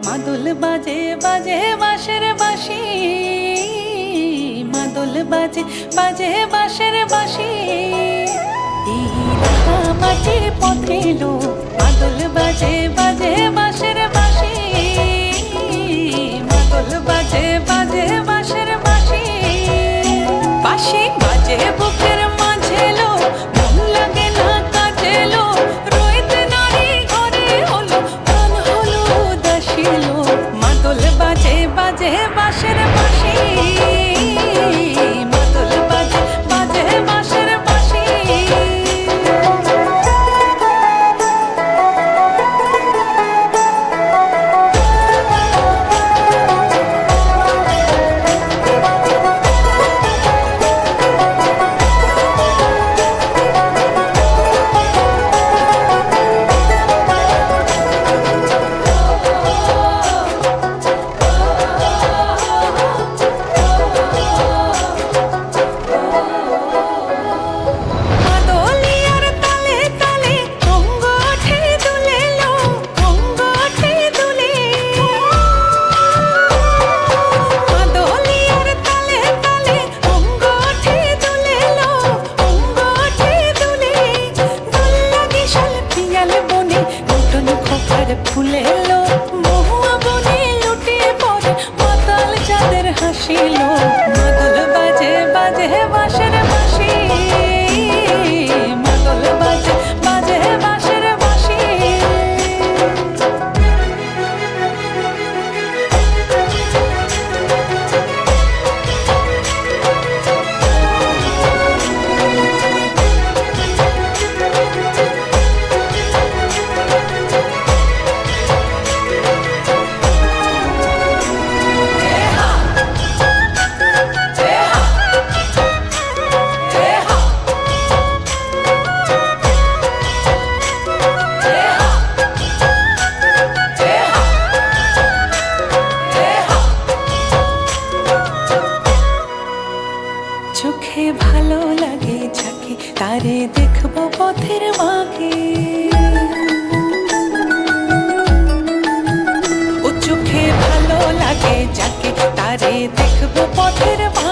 মাদল বাজে বাজে বাঁশের বাঁশি, মাদল বাজে বাজে বাঁশের বাঁশি। এই রাঙা মাটির পথে এলো মাদল বাজে বাজে বাঁশের বাঁশি, মাদল বাজে বাজে বাঁশের বাঁশি। বাঁশি বাজে বুকের মাঝে এলো, মন লাগে না কাজে এলো, রইতে নারী ঘরে হলো, প্রাণ হলো উদাসী এলো। মাদল বাজে বাজে বাঁশের বাঁশি, মাদল বাজে বাজে বাঁশের বাঁশি। ফুলে এলো মহুয়া বনে লুটিয়ে পড়ে মাতাল চাঁদের হাসিল। মাদল বাজে বাজে বাঁশের বাঁশি, মাদল বাজে বাজে বাঁশের বাঁশি। চোখে ভালো লাগে যাকে তারে দেখবো পথের বাঁকে, ও চোখে ভালো লাগে যাকে তারে দেখবো পথের বাঁকে।